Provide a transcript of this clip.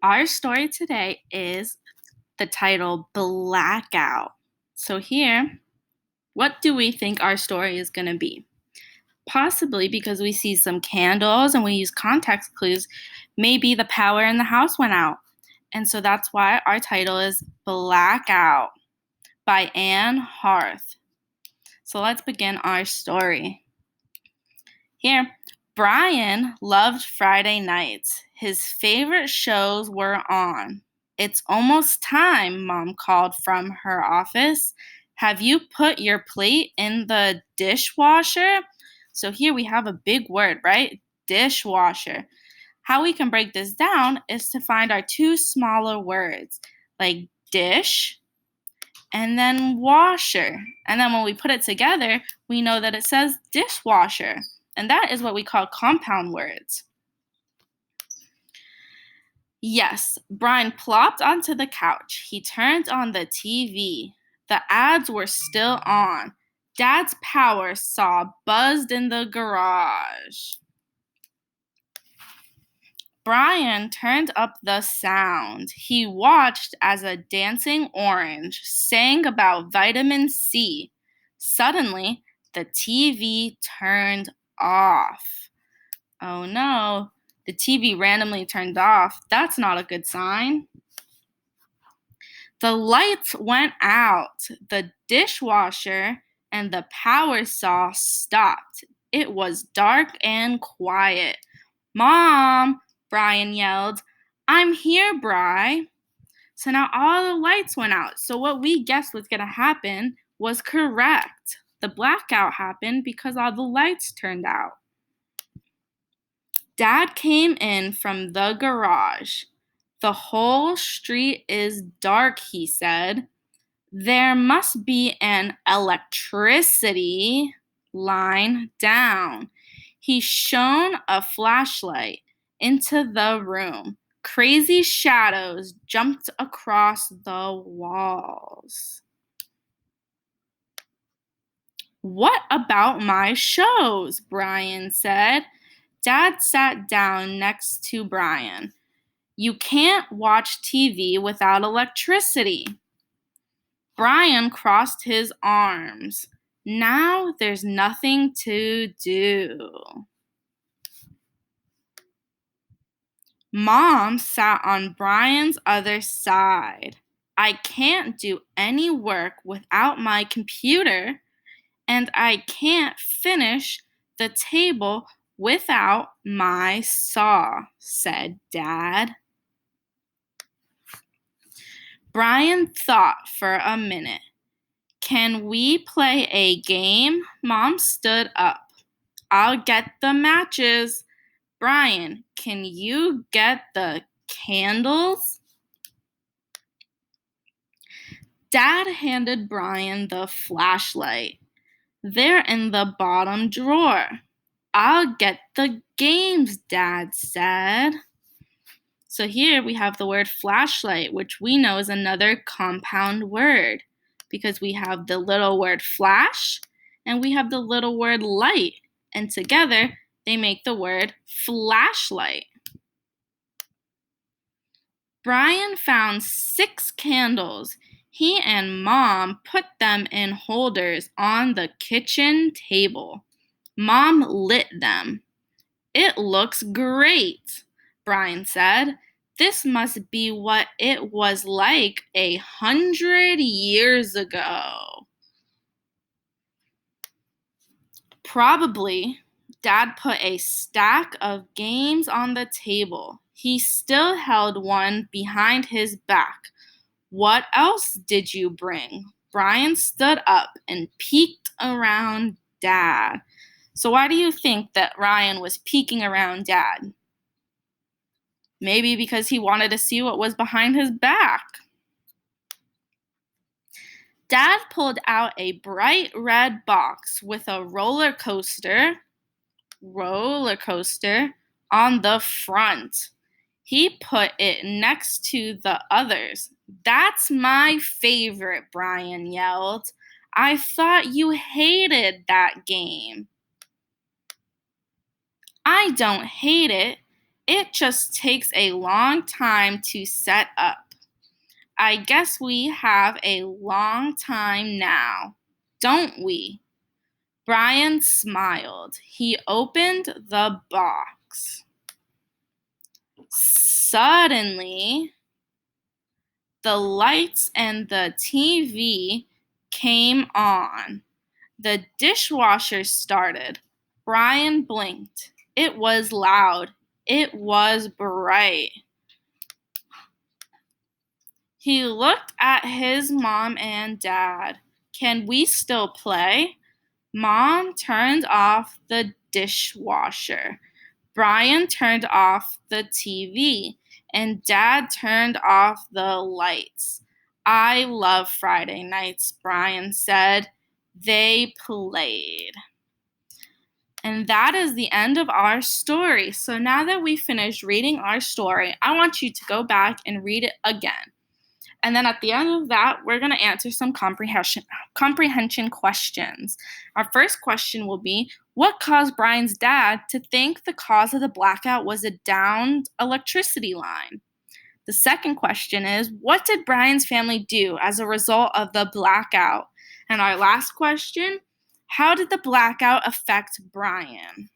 Our story today is the title Blackout. So, here, what do we think our story is going to be? Possibly because we see some candles and we use context clues, maybe the power in the house went out. And so that's why our title is Blackout by Anne Harth. So, let's begin our story. Here, Brian loved Friday nights. His favorite shows were on. It's almost time, Mom called from her office. Have you put your plate in the dishwasher? So here we have a big word, right? Dishwasher. How we can break this down is to find our two smaller words, like dish and then washer. And then when we put it together, we know that it says dishwasher. And that is what we call compound words. Yes, Brian plopped onto the couch. He turned on the TV. The ads were still on. Dad's power saw buzzed in the garage. Brian turned up the sound. He watched as a dancing orange sang about vitamin C. Suddenly, the TV turned off. Oh no, the TV randomly turned off. That's not a good sign. The lights went out. The dishwasher and the power saw stopped. It was dark and quiet. Mom, Brian yelled. I'm here, Bri. So now all the lights went out. So what we guessed was going to happen was correct. The blackout happened because all the lights turned out. Dad came in from the garage. The whole street is dark, he said. There must be an electricity line down. He shone a flashlight into the room. Crazy shadows jumped across the walls. What about my shows? Brian said. Dad sat down next to Brian. You can't watch TV without electricity. Brian crossed his arms. Now there's nothing to do. Mom sat on Brian's other side. I can't do any work without my computer, and I can't finish the table without my saw, said Dad. Brian thought for a minute. Can we play a game? Mom stood up. I'll get the matches. Brian, can you get the candles? Dad handed Brian the flashlight. They're in the bottom drawer. I'll get the games, Dad said. So here we have the word flashlight, which we know is another compound word because we have the little word flash and we have the little word light. And together they make the word flashlight. Brian found 6 candles. He and Mom put them in holders on the kitchen table. Mom lit them. It looks great, Brian said. This must be what it was like 100 years ago. Probably. Dad put a stack of games on the table. He still held one behind his back. What else did you bring? Brian stood up and peeked around Dad. So why do you think that Ryan was peeking around Dad? Maybe because he wanted to see what was behind his back. Dad pulled out a bright red box with a roller coaster on the front. He put it next to the others. That's my favorite, Brian yelled. I thought you hated that game. I don't hate it. It just takes a long time to set up. I guess we have a long time now, don't we? Brian smiled. He opened the box. Suddenly, the lights and the TV came on. The dishwasher started. Brian blinked. It was loud. It was bright. He looked at his mom and dad. Can we still play? Mom turned off the dishwasher. Brian turned off the TV, and Dad turned off the lights. I love Friday nights, Brian said. They played. And that is the end of our story. So now that we finished reading our story, I want you to go back and read it again. And then at the end of that, we're going to answer some comprehension questions. Our first question will be, what caused Brian's dad to think the cause of the blackout was a downed electricity line? The second question is, what did Brian's family do as a result of the blackout? And our last question, how did the blackout affect Brian?